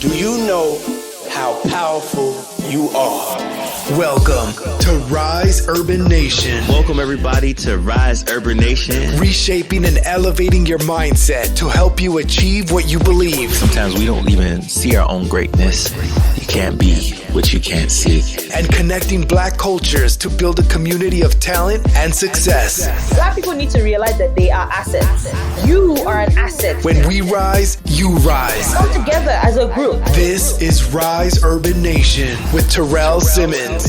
Do you know how powerful you are? Welcome to Rise Urban Nation. Welcome everybody to Rise Urban Nation. Reshaping and elevating your mindset to help you achieve what you believe. Sometimes we don't even see our own greatness. You can't be what you can't see. And connecting Black cultures to build a community of talent and success. Black people need to realize that they are assets. You are an asset. When we rise, you rise. Come together as a group. This is Rise Urban Nation with Terrell Simmons.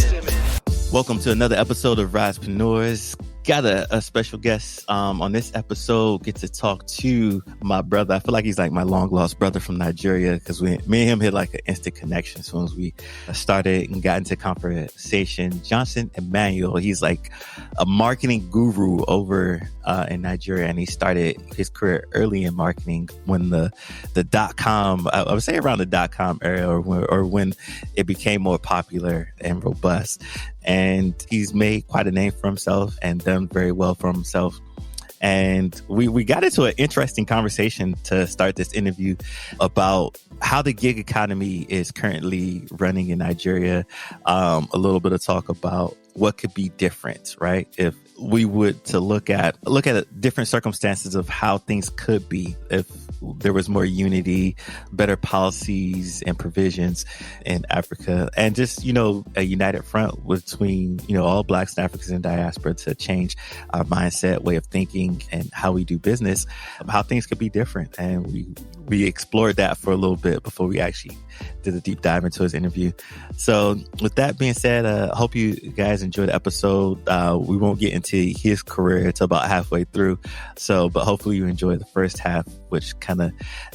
Welcome to another episode of Risepreneurs. Got a special guest on this episode. Get to talk to my brother. I feel like he's like my long lost brother from Nigeria because me and him had like an instant connection as soon as we started and got into conversation. Emmanuel, he's like a marketing guru over in Nigeria, and he started his career early in marketing when the .com, I would say around the .com era, or when it became more popular and robust. And he's made quite a name for himself and done very well for himself. And we got into an interesting conversation to start this interview about how the gig economy is currently running in Nigeria. A little bit of talk about what could be different, right? If we would to look at different circumstances of how things could be if there was more unity, better policies and provisions in Africa, and just, a united front between, all Blacks and Africans in diaspora to change our mindset, way of thinking, and how we do business, how things could be different. And we explored that for a little bit before we actually did a deep dive into his interview. So with that being said, I hope you guys enjoyed the episode. We won't get into his career until about halfway through. But hopefully you enjoy the first half, which kind of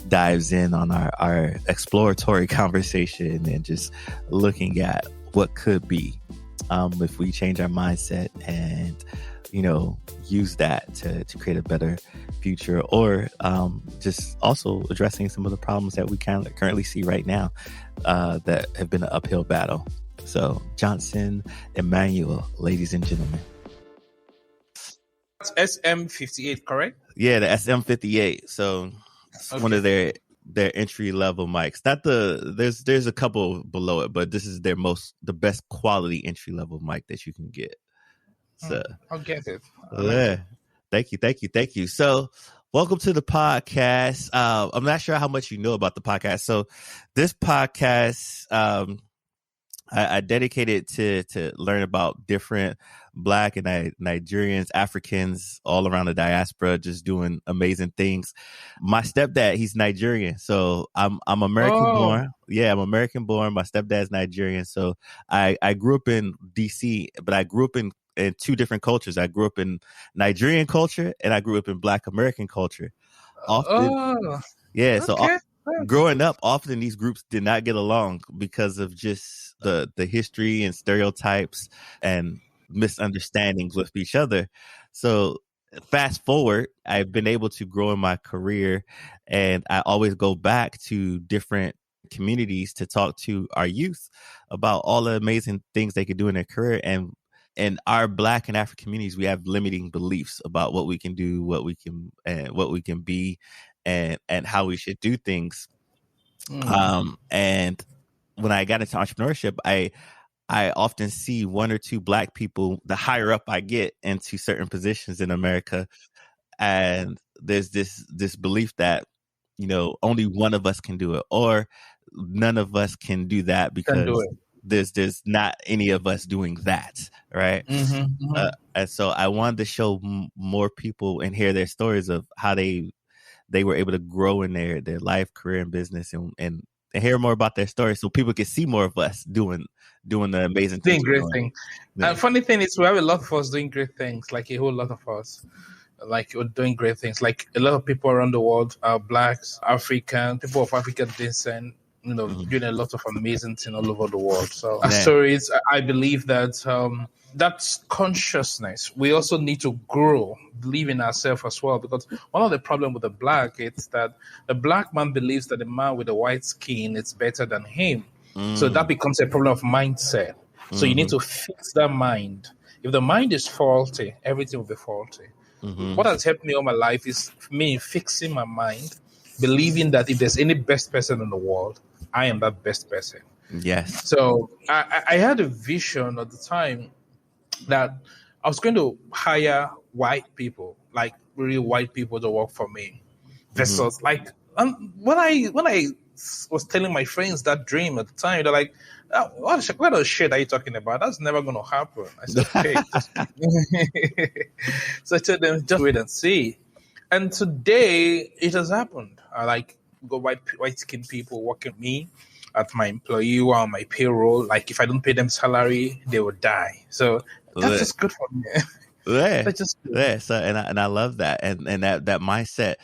dives in on our exploratory conversation and just looking at what could be if we change our mindset and use that to create a better future, or just also addressing some of the problems that we currently see right now that have been an uphill battle. So Emmanuel, ladies and gentlemen. That's SM58, correct? Yeah, the SM58. So it's one of their entry level mics. Not there's a couple below it, but this is the best quality entry level mic that you can get. So I'll get it. Yeah. Thank you. So welcome to the podcast. I'm not sure how much you know about the podcast. So this podcast, I dedicated to learn about different Black and Nigerians, Africans all around the diaspora, just doing amazing things. My stepdad, he's Nigerian, so I'm American born. Yeah, I'm American born. My stepdad's Nigerian, so I grew up in DC, but I grew up in two different cultures. I grew up in Nigerian culture and I grew up in Black American culture. Growing up, often these groups did not get along because of just the history and stereotypes and misunderstandings with each other. So fast forward, I've been able to grow in my career, and I always go back to different communities to talk to our youth about all the amazing things they could do in their career. And in our Black and African communities, we have limiting beliefs about what we can do, what we can be, and how we should do things. And when I got into entrepreneurship, I often see one or two Black people, the higher up I get into certain positions in America, and there's this belief that only one of us can do it, or none of us can do that because there's not any of us doing that, right? And so I wanted to show more people and hear their stories of how they were able to grow in their life, career, and business, and hear more about their stories, so people can see more of us doing the amazing things. Doing great things. Yeah. And funny thing is, we have a lot of us doing great things, like a whole lot of us. Like, we're doing great things. Like, a lot of people around the world are Blacks, African, people of African descent, doing a lot of amazing things all over the world. So our stories, I believe that that's consciousness. We also need to grow, believe in ourselves as well, because one of the problems with the Black is that the Black man believes that the man with the white skin is better than him. So that becomes a problem of mindset. So you need to fix that mind. If the mind is faulty, everything will be faulty. What has helped me all my life is me fixing my mind, believing that if there's any best person in the world, I am that best person. Yes. So I had a vision at the time that I was going to hire white people, like really white people to work for me. Versus like when I was telling my friends that dream at the time, they're like, oh, what the shit are you talking about? That's never going to happen. I said, okay. So I told them, just wait and see. And today it has happened. I like got white skinned people working with me at my employee or on my payroll. Like if I don't pay them salary, they will die. So that's just good for me. Yeah. That's just good. Yeah. So and I love that. And that mindset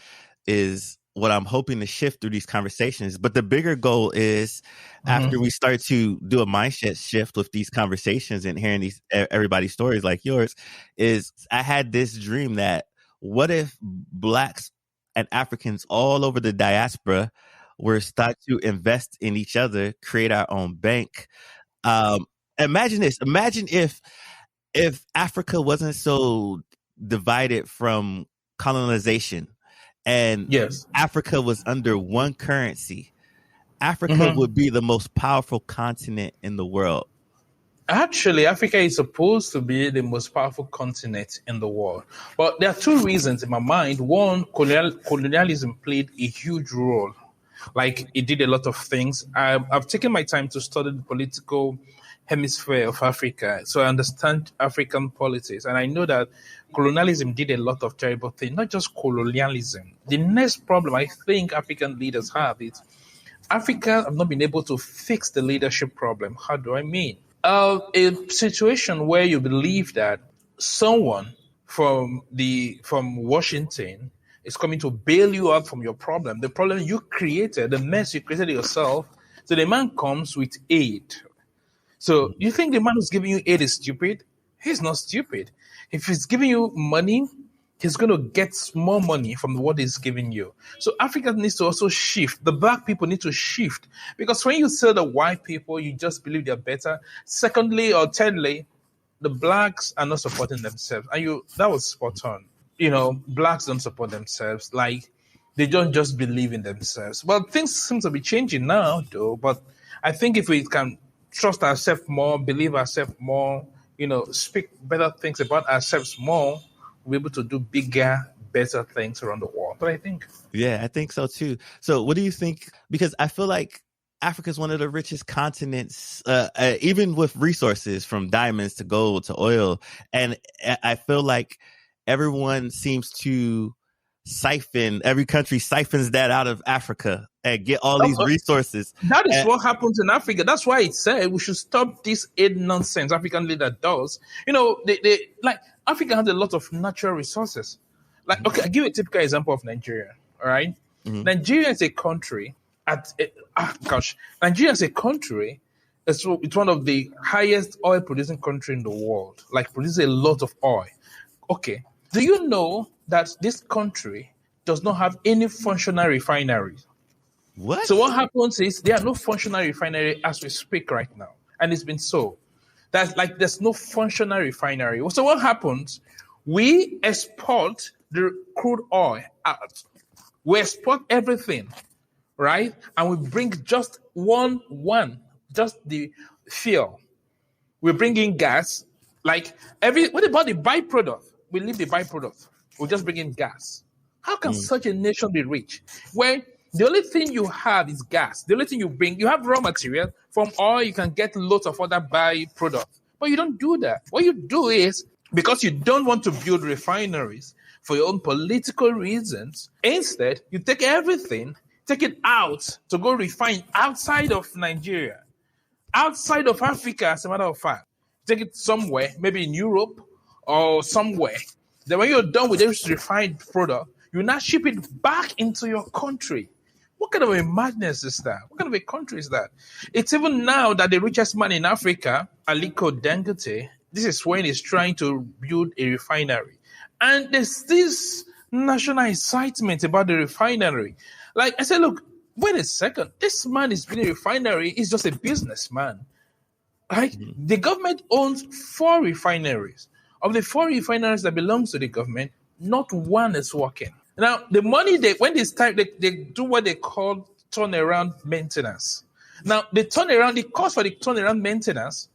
is what I'm hoping to shift through these conversations. But the bigger goal is after we start to do a mindset shift with these conversations and hearing these everybody's stories like yours, is I had this dream that what if Blacks and Africans all over the diaspora were start to invest in each other, create our own bank. Imagine this. Imagine if Africa wasn't so divided from colonization and Yes. Africa was under one currency. Africa would be the most powerful continent in the world. Actually, Africa is supposed to be the most powerful continent in the world. But there are two reasons in my mind. One, colonialism played a huge role. Like, it did a lot of things. I've taken my time to study the political hemisphere of Africa, so I understand African politics. And I know that colonialism did a lot of terrible things, not just colonialism. The next problem I think African leaders have is Africa have not been able to fix the leadership problem. How do I mean? A situation where you believe that someone from Washington is coming to bail you out from your problem, the problem you created, the mess you created yourself. So the man comes with aid. So you think the man who's giving you aid is stupid? He's not stupid. If he's giving you money, he's going to get more money from what he's giving you. So Africa needs to also shift. The black people need to shift. Because when you tell the white people, you just believe they're better. Secondly or thirdly, the blacks are not supporting themselves. And that was spot on. Blacks don't support themselves. Like, they don't just believe in themselves. Well, things seem to be changing now, though. But I think if we can trust ourselves more, believe ourselves more, speak better things about ourselves more, we're able to do bigger, better things around the world. But I think. Yeah, I think so too. So what do you think? Because I feel like Africa is one of the richest continents, even with resources from diamonds to gold to oil. And I feel like everyone seems to every country siphons that out of Africa and get all these resources. That is what happens in Africa. That's why it said we should stop this aid nonsense African leader does. They like Africa has a lot of natural resources. Like, okay, I'll give you a typical example of Nigeria. All right. Nigeria is a country Nigeria is a country. It's one of the highest oil producing country in the world. Like, produces a lot of oil. Okay. Do you know that this country does not have any functional refineries? What? So what happens is there are no functional refinery as we speak right now. And it's been so. There's no functional refinery. So what happens? We export the crude oil out. We export everything, right? And we bring just just the fuel. We bring in gas. Like, what about the byproduct? We leave the byproduct. We just bring in gas. How can such a nation be rich? When the only thing you have is gas. The only thing you have raw material. From oil, you can get lots of other byproducts. But you don't do that. What you do is, because you don't want to build refineries for your own political reasons, instead, you take everything, take it out to go refine outside of Nigeria, outside of Africa, as a matter of fact. Take it somewhere, maybe in Europe or somewhere. Then when you're done with this refined product, you now ship it back into your country. What kind of a madness is that? What kind of a country is that? It's even now that the richest man in Africa, Aliko Dangote, this is when he's trying to build a refinery. And there's this national excitement about the refinery. Like, I said, look, wait a second. This man is building a refinery. He's just a businessman. Like, the government owns 4 refineries. Of the 4 refineries that belongs to the government, not one is working. Now, the money when they start, they do what they call turnaround maintenance. Now, the turnaround, the cost for the turnaround maintenance,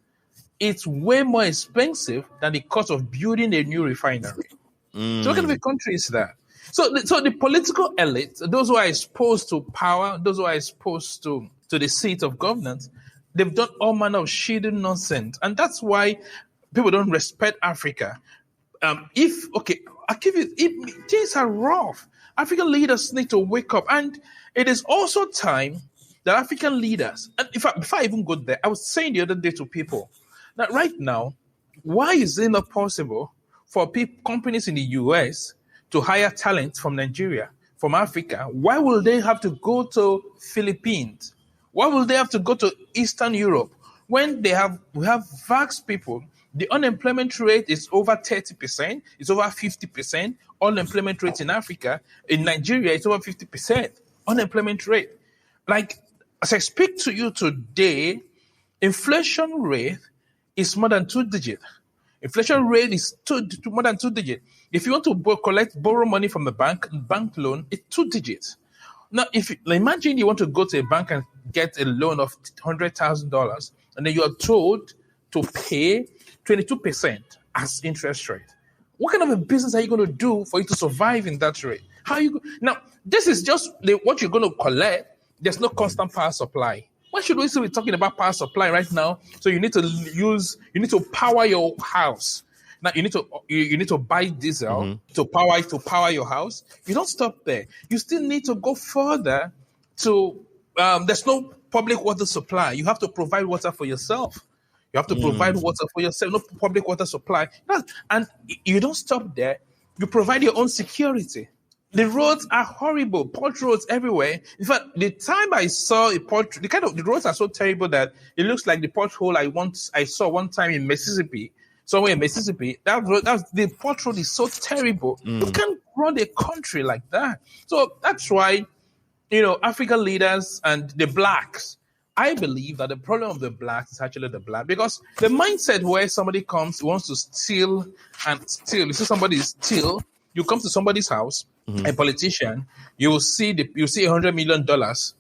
it's way more expensive than the cost of building a new refinery. So what kind of a country is that? So the political elite, those who are exposed to power, those who are exposed to the seat of governance, they've done all manner of shitty nonsense. And that's why people don't respect Africa. I'll give you, things are rough. African leaders need to wake up. And it is also time that African leaders, and before I even go there, I was saying the other day to people that right now, why is it not possible for companies in the US to hire talent from Nigeria, from Africa? Why will they have to go to Philippines? Why will they have to go to Eastern Europe when we have vast people? The unemployment rate is over 30%. It's over 50%. Unemployment rate in Africa, in Nigeria, it's over 50% unemployment rate. Like, as I speak to you today, inflation rate is more than 2 digits. Inflation rate is more than 2 digits. If you want to borrow money from the bank loan, it's 2 digits. Now, imagine you want to go to a bank and get a loan of $100,000, and then you are told to pay 22% as interest rate. What kind of a business are you going to do for you to survive in that rate? Now, this is just what you're going to collect. There's no constant power supply. Why should we still be talking about power supply right now? So you need to power your house. Now you need to buy diesel to power your house. You don't stop there. You still need to go further to there's no public water supply. You have to provide water for yourself. You have to provide water for yourself, no public water supply. And you don't stop there. You provide your own security. The roads are horrible, port roads everywhere. In fact, the time I saw the roads are so terrible that it looks like the pothole I saw one time in Mississippi, somewhere in Mississippi. The port road is so terrible. You can't run a country like that. So that's why, African leaders and the blacks, I believe that the problem of the blacks is actually the black, because the mindset where somebody comes, wants to steal. You see somebody steal, you come to somebody's house, a politician, you will see $100 million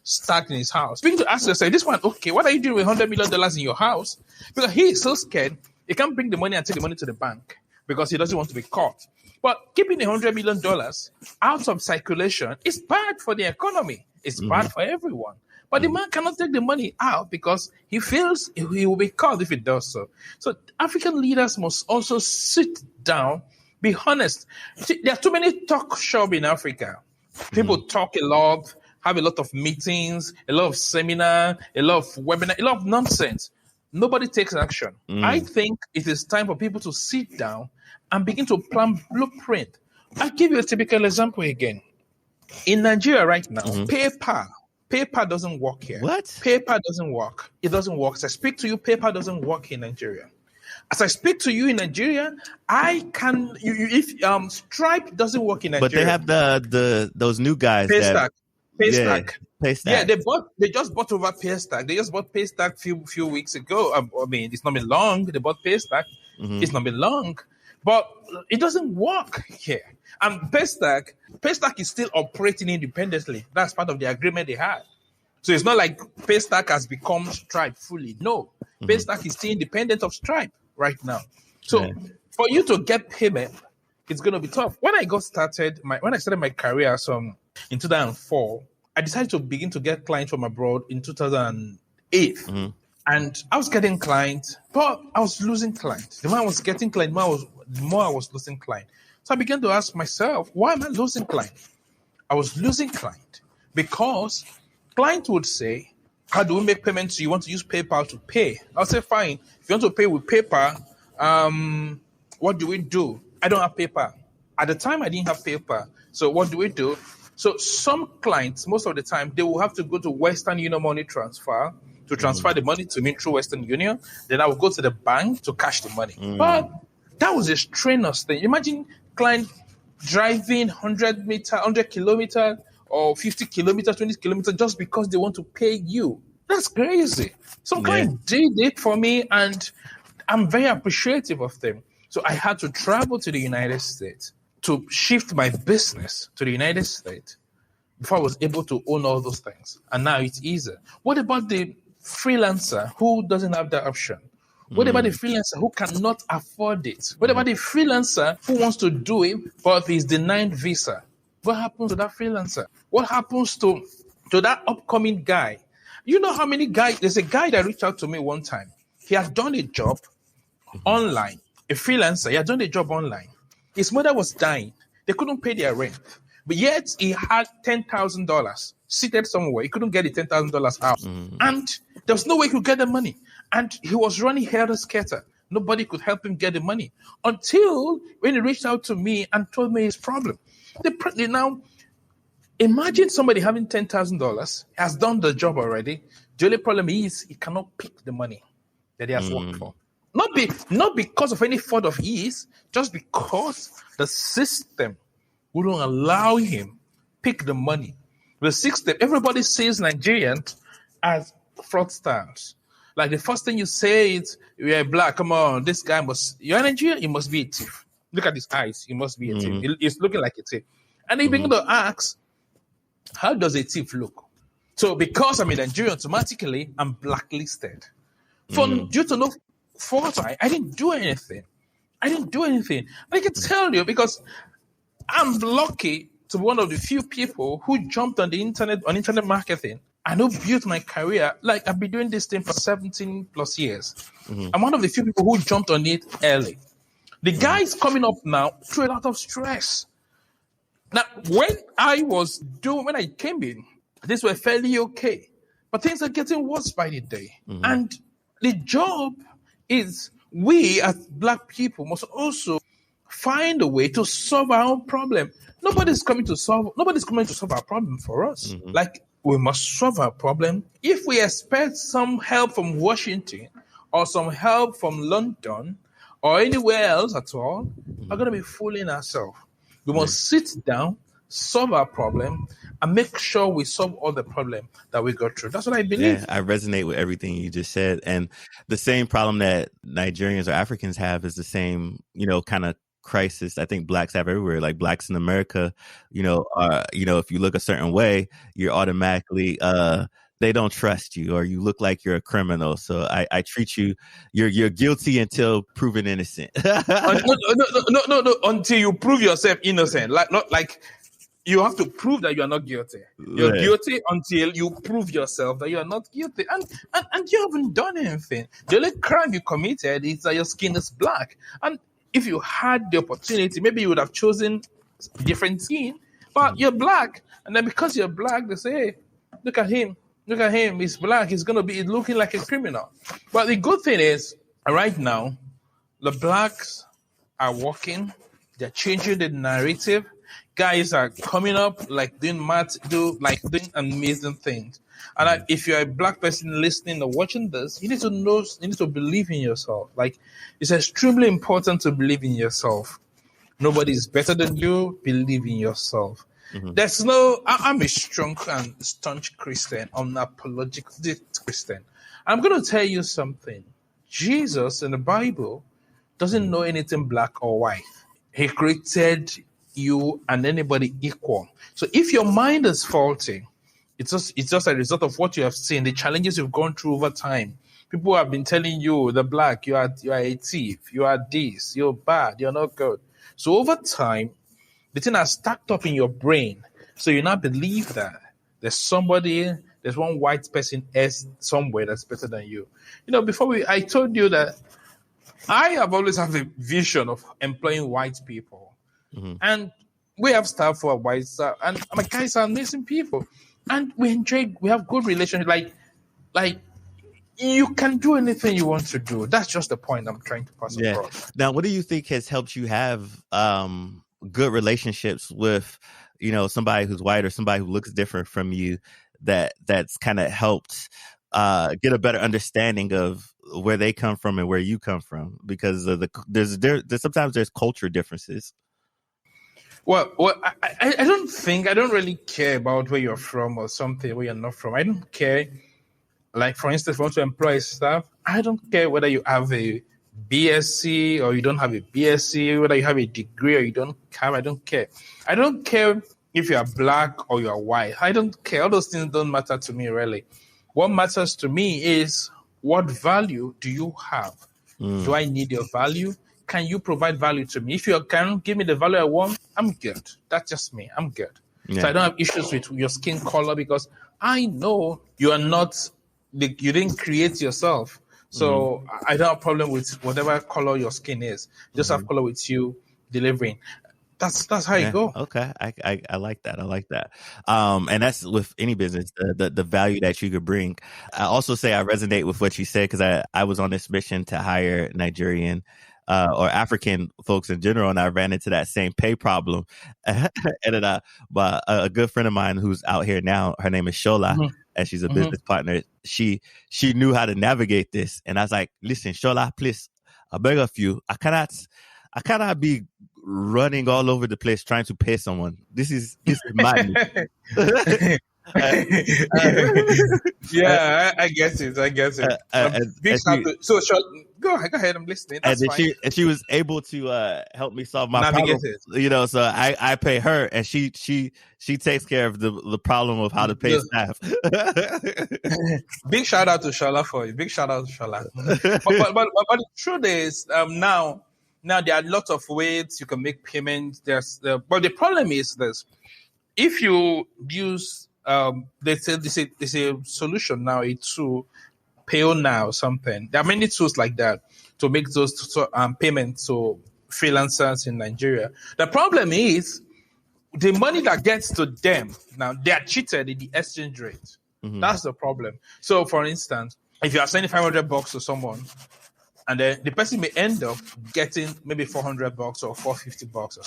stacked in his house. Begin to ask yourself, this one, okay, what are you doing with $100 million in your house? Because he is so scared, he can't bring the money and take the money to the bank because he doesn't want to be caught. But keeping $100 million out of circulation is bad for the economy. It's bad for everyone. But the man cannot take the money out because he feels he will be caught if he does so. So African leaders must also sit down, be honest. See, there are too many talk shops in Africa. People talk a lot, have a lot of meetings, a lot of seminar, a lot of webinar, a lot of nonsense. Nobody takes action. I think it is time for people to sit down and begin to plan blueprint. I'll give you a typical example again. In Nigeria right now, PayPal doesn't work here. What? PayPal doesn't work. It doesn't work. As I speak to you, PayPal doesn't work in Nigeria. As I speak to you in Nigeria, if Stripe doesn't work in Nigeria. But they have those new guys. Paystack. Paystack. Yeah, they just bought over Paystack. They just bought Paystack few weeks ago. It's not been long. They bought Paystack. It's not been long, but it doesn't work here. And Paystack is still operating independently. That's part of the agreement they had. So it's not like Paystack has become Stripe fully. No, Paystack is still independent of Stripe right now. So for you to get payment, it's going to be tough. When I started my career in 2004, I decided to begin to get clients from abroad in 2008. And I was getting clients, but I was losing clients. The more I was getting clients, the more I was losing clients. So I began to ask myself, why am I losing clients? I was losing clients because clients would say, how do we make payments? You want to use PayPal to pay? I'll say, fine. If you want to pay with PayPal, what do we do? I don't have PayPal. At the time, I didn't have PayPal. So what do we do? So some clients, most of the time, they will have to go to Western Union money transfer to transfer the money to me through Western Union. Then I will go to the bank to cash the money. But that was a strenuous thing. Imagine client driving 100 kilometers or 50 kilometers, 20 kilometers just because they want to pay you. That's crazy. Some clients did it for me, and I'm very appreciative of them. So I had to travel to the United States to shift my business to the United States before I was able to own all those things. And now it's easier. What about the freelancer who doesn't have that option? What about the freelancer who cannot afford it? What about the freelancer who wants to do it but is denied visa? What happens to that freelancer? What happens to that upcoming guy? You know how many guys? There's a guy that reached out to me one time. He had done a job online, a freelancer. He had done a job online. His mother was dying. They couldn't pay their rent. But yet he had $10,000 seated somewhere. He couldn't get the $10,000 out. And there was no way he could get the money. And he was running helter-skelter. Nobody could help him get the money until when he reached out to me and told me his problem. Now, imagine somebody having $10,000, has done the job already. The only problem is he cannot pick the money that he has worked for. Not because of any fault of his, just because the system wouldn't allow him pick the money. The system, everybody sees Nigerians as fraudsters. Like the first thing you say is, "You're black. Come on, this guy you're Nigerian. He must be a thief. Look at his eyes. He must be a thief. He's looking like a thief." And they begin to ask, "How does a thief look?" So because I'm a Nigerian, automatically I'm blacklisted. Due to no fault, I didn't do anything. I can tell you because I'm lucky to be one of the few people who jumped on the internet, on internet marketing, and who built my career. Like, I've been doing this thing for 17 plus years. I'm one of the few people who jumped on it early. The guy is coming up now through a lot of stress. Now, when I came in, these were fairly okay. But things are getting worse by the day. And the job is we as black people must also find a way to solve our own problem. Nobody's coming to solve our problem for us. Like, we must solve our problem. If we expect some help from Washington or some help from London or anywhere else at all, we're going to be fooling ourselves. We must sit down, solve our problem, and make sure we solve all the problem that we go through. That's what I believe. Yeah, I resonate with everything you just said. And the same problem that Nigerians or Africans have is the same, kind of crisis I think blacks have everywhere. Like blacks in America, if you look a certain way, you're automatically they don't trust you, or you look like you're a criminal. So I treat you're guilty until proven innocent. No, until you prove yourself innocent. Like you have to prove that you are not guilty. You're guilty until you prove yourself that you are not guilty. And you haven't done anything. The only crime you committed is that your skin is black. And if you had the opportunity, maybe you would have chosen different skin, but you're black. And then because you're black, they say, "Hey, look at him. He's black. He's going to be looking like a criminal." But the good thing is, right now, the blacks are working. They're changing the narrative. Guys are coming up, doing doing amazing things. And if you're a black person listening or watching this, you need to believe in yourself. Like, it's extremely important to believe in yourself. Nobody is better than you. Believe in yourself. I'm a strong and staunch Christian, unapologetic Christian. I'm going to tell you something. Jesus in the Bible doesn't know anything black or white. He created you and anybody equal. So if your mind is faulty, it's just a result of what you have seen, the challenges you've gone through over time. People have been telling you, the black, you are a thief, you are this, you're bad, you're not good. So over time, the thing has stacked up in your brain. So you now believe that there's one white person somewhere that's better than you. I told you that I have always had a vision of employing white people. And we have staff who are white staff, and my guys are amazing people. And we have good relations. Like you can do anything you want to do. That's just the point I'm trying to pass across. Now, what do you think has helped you have good relationships with, somebody who's white or somebody who looks different from you, that's kind of helped get a better understanding of where they come from and where you come from? Because sometimes there's culture differences. Well, I don't really care about where you're from or something, where you're not from. I don't care. Like, for instance, if you want to employ staff, I don't care whether you have a BSc or you don't have a BSc, whether you have a degree or you don't have. I don't care. I don't care if you are black or you are white. I don't care. All those things don't matter to me, really. What matters to me is, what value do you have? Do I need your value? Can you provide value to me? If you can give me the value I want, I'm good. That's just me. I'm good. Yeah. So I don't have issues with your skin color, because I know you are not, you didn't create yourself. So I don't have a problem with whatever color your skin is. Just have color with you delivering. That's how you go. Okay. I like that. I like that. And that's with any business, the value that you could bring. I also say I resonate with what you said, because I was on this mission to hire Nigerian or African folks in general, and I ran into that same pay problem. And then but a good friend of mine who's out here now, her name is Shola, and she's a business partner. She knew how to navigate this, and I was like, "Listen, Shola, please, I beg of you, I cannot be running all over the place trying to pay someone. This is madness." Yeah, I get it. So go ahead. I'm listening. That's fine. She was able to help me solve my Navigate problem. You know, so I pay her, and she takes care of the problem of how to pay staff. Big shout out to Shola for you. Big shout out to Shola. but the truth is, now there are lots of ways you can make payments. But the problem is this: if you use there's a solution now, a tool, Pay Now or something. There are many tools like that to make those payments to freelancers in Nigeria. The problem is the money that gets to them, now they are cheated in the exchange rate. That's the problem. So, for instance, if you are sending $500 to someone, and then the person may end up getting maybe $400 or $450 or so.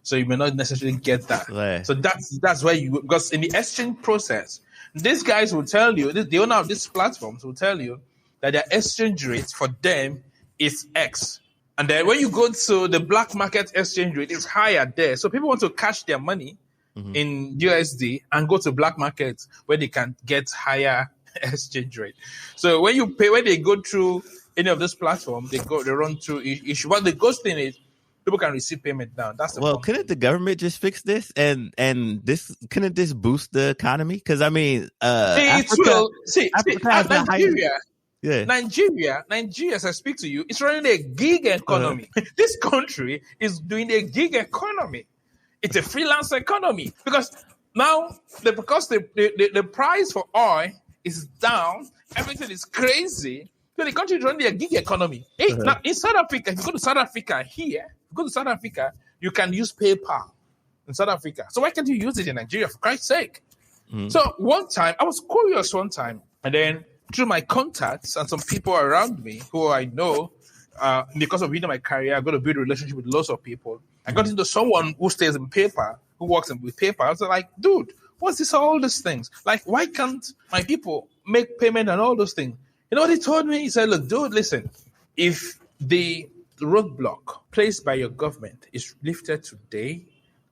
So you may not necessarily get that. Right. So that's where because in the exchange process, these guys will tell you, the owner of these platforms will tell you that their exchange rate for them is X. And then when you go to the black market exchange rate, it's higher there. So people want to cash their money in USD and go to black market where they can get higher exchange rate. So when they go through any of those platforms, they run through issue. What the ghost thing is, people can receive payment now. That's the problem. Couldn't the government just fix this and couldn't this boost the economy? Because I mean, Africa has Nigeria. Yeah. Nigeria, as I speak to you, it's running a gig economy. This country is doing a gig economy. It's a freelance economy because now because the price for oil is down, everything is crazy. So the country is running a gig economy. Hey, now in South Africa, if you go to South Africa you can use PayPal in South Africa. So why can't you use it in Nigeria, for Christ's sake? So one time, I was curious and then through my contacts and some people around me who I know, because of my career, I got to build a relationship with lots of people. I got into someone who stays in PayPal, who works with PayPal. I was like, dude, what's this, all these things? Like, why can't my people make payment and all those things? You know what he told me? He said, look, dude, listen, if the roadblock placed by your government is lifted today,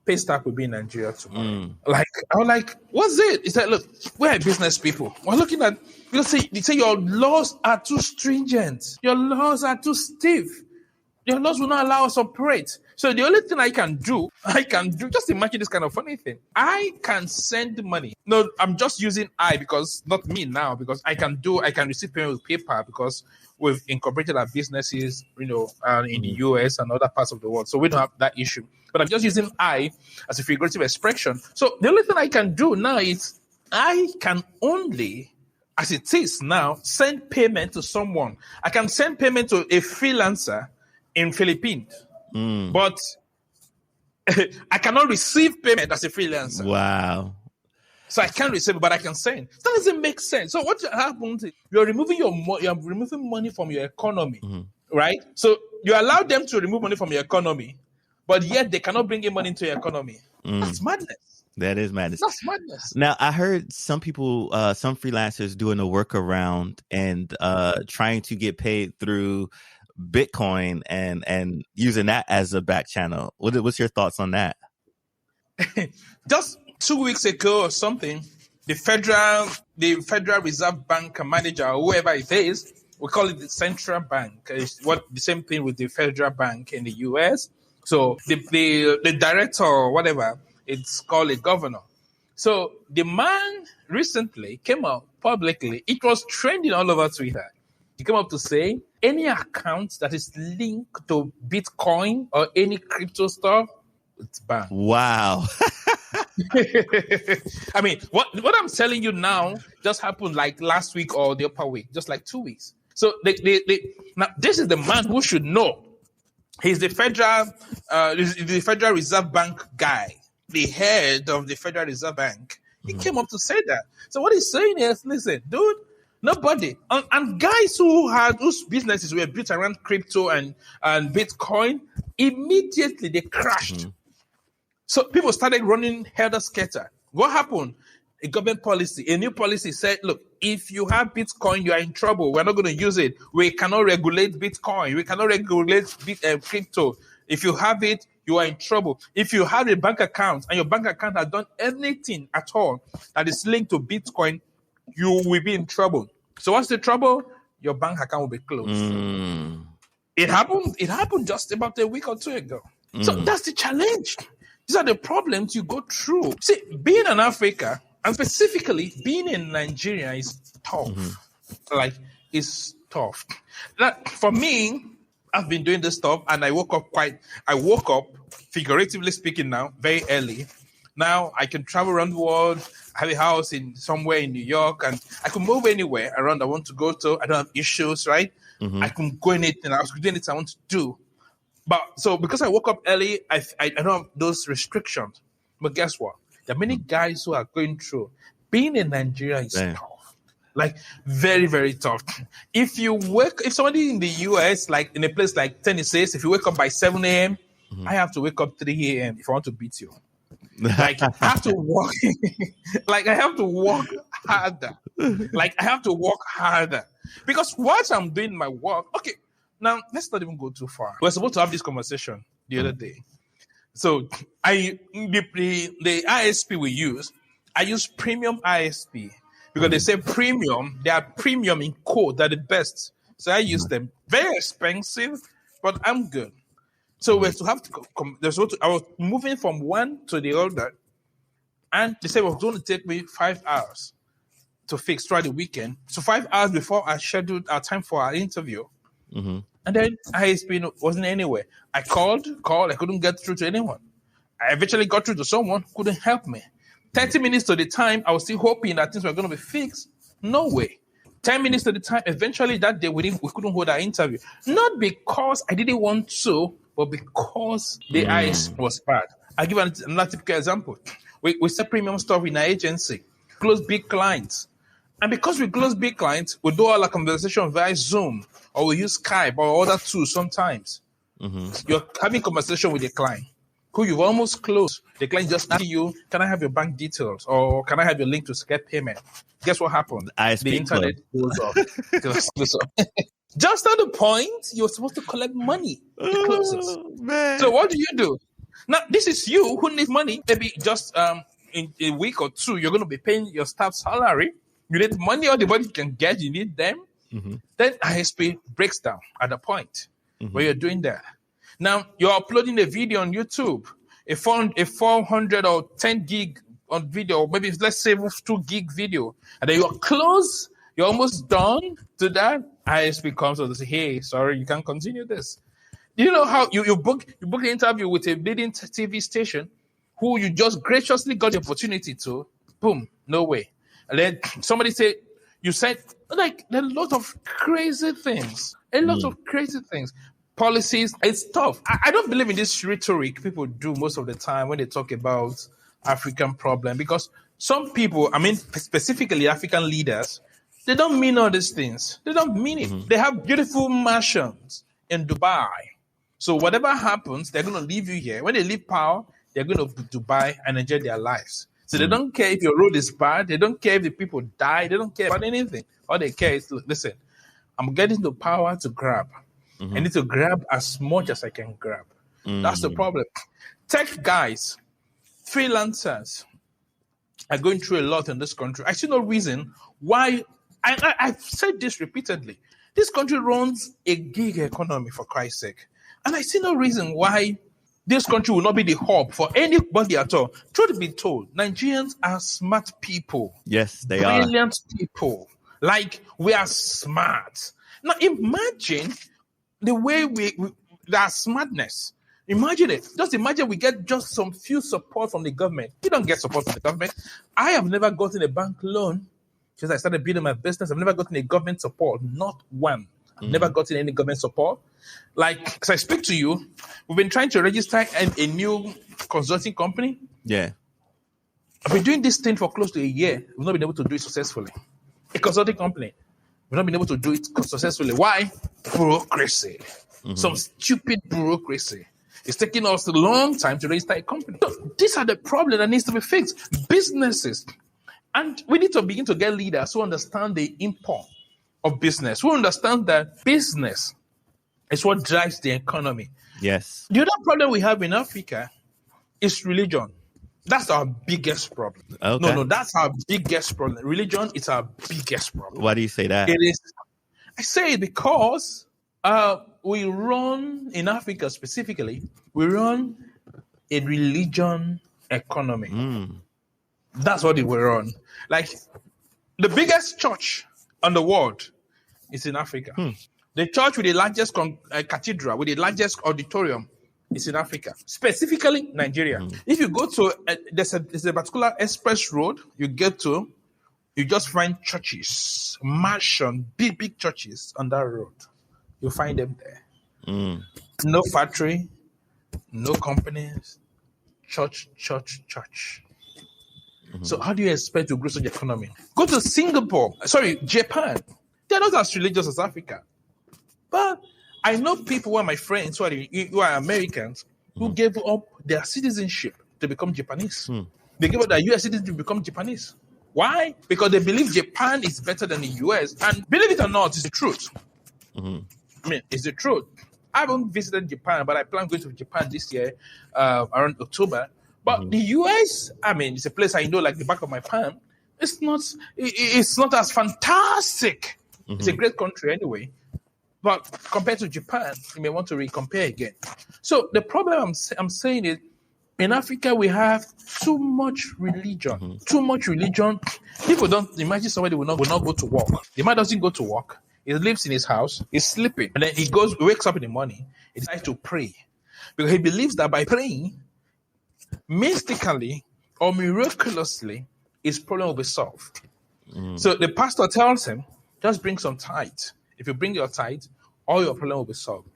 pay staff will be in Nigeria tomorrow. Like, I was like, what's it? He said, look, we're business people. We're looking at, they say your laws are too stringent. Your laws are too stiff. Your laws will not allow us to operate. So the only thing I can do, just imagine this kind of funny thing. I can send money. No, I'm just using because not me now, because I can receive payment with PayPal because we've incorporated our businesses, in the US and other parts of the world. So we don't have that issue. But I'm just using as a figurative expression. So the only thing I can do now is I can only, as it is now, send payment to someone. I can send payment to a freelancer in Philippines. But I cannot receive payment as a freelancer. Wow. So I can't receive it, but I can send. That doesn't make sense. So what happens is you're removing money from your economy, right? So you allow them to remove money from your economy, but yet they cannot bring in money into your economy. That's madness. That is madness. That's madness. Now, I heard some people, some freelancers doing a workaround and trying to get paid through Bitcoin and using that as a back channel. What's your thoughts on that? Just 2 weeks ago or something, the Federal Reserve Bank manager, or whoever it is, we call it the central bank. It's the same thing with the federal bank in the US. So the director or whatever, it's called a governor. So the man recently came out, publicly. It was trending all over Twitter. He came up to say, any account that is linked to Bitcoin or any crypto stuff, it's banned. Wow. I mean, what I'm telling you now just happened like last week or the upper week, just like 2 weeks. So now this is the man who should know. He's the Federal Reserve Bank guy, the head of the Federal Reserve Bank. He came up to say that. So what he's saying is, listen, dude, nobody and guys whose businesses were built around crypto and Bitcoin, immediately they crashed. So people started running helter-skelter. What happened? A government policy, a new policy said, look, if you have Bitcoin, you are in trouble. We're not going to use it. We cannot regulate Bitcoin. We cannot regulate crypto. If you have it, you are in trouble. If you have a bank account and your bank account has done anything at all that is linked to Bitcoin, you will be in trouble. So what's the trouble? Your bank account will be closed. It happened just about a week or two ago. So that's the challenge. These are the problems you go through. See, being an Africa, and specifically being in Nigeria, is tough. Like, it's tough. Like, for me, I've been doing this stuff, and I woke up, figuratively speaking now, very early. Now, I can travel around the world. I have a house somewhere in New York, and I can move anywhere around I want to go to. I don't have issues, right? I can go anything. I was doing it I want to do. But so because I woke up early, I don't have those restrictions. But guess what? There are many guys who are going through. Being in Nigeria is tough. Like, very, very tough. If somebody in the US, like in a place like Tennessee, if you wake up by 7 a.m., I have to wake up 3 a.m. if I want to beat you. Like, I have to work. Like, I have to work harder. Because whilst I'm doing my work, okay, now let's not even go too far. We're supposed to have this conversation the other day. So the ISP we use, I use premium ISP because they say premium, they are premium in code, they're the best. So I use them. Very expensive, but I'm good. So we're to have to I was moving from one to the other, and they said it was going to take me 5 hours to fix throughout the weekend. So 5 hours before I scheduled our time for our interview. And then ISP wasn't anywhere. I called, I couldn't get through to anyone. I eventually got through to someone who couldn't help me. 30 minutes to the time, I was still hoping that things were going to be fixed. No way. 10 minutes to the time, eventually that day, we couldn't hold our interview. Not because I didn't want to, but because the ISP was bad. I'll give another typical example. We sell premium stuff in our agency, close big clients. And because we close big clients, we do all our conversation via Zoom, or we use Skype or other tools sometimes. You're having conversation with a client who you've almost closed. The client just asking you, can I have your bank details? Or can I have your link to Skype payment? Guess what happened? The internet goes off. Just at the point, you're supposed to collect money. It closes. So what do? Now, this is you who needs money. Maybe just in a week or two, you're going to be paying your staff salary. You need money, or the money you can get, you need them. Then ISP breaks down at the point where you're doing that. Now, you're uploading a video on YouTube, a 400 or 10 gig on video, maybe let's say 2 gig video, and then you're close, you're almost done to that. ISP comes and says, hey, sorry, you can't continue this. You know how you book the interview with a leading TV station who you just graciously got the opportunity to, boom, no way. And then somebody said, you said, like, there are a lot of crazy things. Policies, it's tough. I don't believe in this rhetoric people do most of the time when they talk about African problem, because some people, I mean, specifically African leaders, they don't mean all these things. They don't mean it. They have beautiful mansions in Dubai. So whatever happens, they're going to leave you here. When they leave power, they're going to Dubai and enjoy their lives. So they don't care if your road is bad. They don't care if the people die. They don't care about anything. All they care is, listen, I'm getting the power to grab. I need to grab as much as I can grab. That's the problem. Tech guys, freelancers are going through a lot in this country. I see no reason why. I've said this repeatedly. This country runs a gig economy, for Christ's sake. And I see no reason why this country will not be the hub for anybody at all. Truth be told, Nigerians are smart people. Yes, they are. Brilliant people. Like, we are smart. Now, imagine the way that smartness. Imagine it. Just imagine we get just some few support from the government. You don't get support from the government. I have never gotten a bank loan since I started building my business. I've never gotten a government support. Not one. I've never gotten any government support. Like, as I speak to you, we've been trying to register a new consulting company. Yeah. I've been doing this thing for close to a year. We've not been able to do it successfully. A consulting company. We've not been able to do it successfully. Why? Bureaucracy. Some stupid bureaucracy. It's taking us a long time to register a company. So these are the problems that needs to be fixed. Businesses. And we need to begin to get leaders who understand the import of business, who understand that business is what drives the economy. Yes. The other problem we have in Africa is religion. That's our biggest problem. Okay. No, that's our biggest problem. Religion is our biggest problem. Why do you say that? It is. I say it because we run, in Africa specifically, we run a religion economy. That's what we run. Like, the biggest church on the world is in Africa. The church with the largest cathedral, with the largest auditorium, is in Africa, specifically Nigeria. If you go to, there's a particular express road you get to, you just find churches, mansion, big churches on that road. You find them there. No factory, no companies, church. So how do you expect to grow such an economy? Go to Japan. They're not as religious as Africa. But I know people who are my friends who are Americans who gave up their citizenship to become Japanese. They gave up their US citizenship to become Japanese. Why? Because they believe Japan is better than the US. And believe it or not, it's the truth. I mean, it's the truth. I haven't visited Japan, but I plan going to Japan this year around October. But the US, I mean, it's a place I know like the back of my palm. It's not as fantastic. It's a great country anyway. But compared to Japan, you may want to recompare again. So the problem I'm saying is, in Africa, we have too much religion. Too much religion. People don't imagine somebody will not go to work. The man doesn't go to work. He lives in his house. He's sleeping. And then he wakes up in the morning. He decides to pray. Because he believes that by praying, mystically or miraculously, his problem will be solved. So the pastor tells him, just bring some tithe. If you bring your tithe, all your problem will be solved.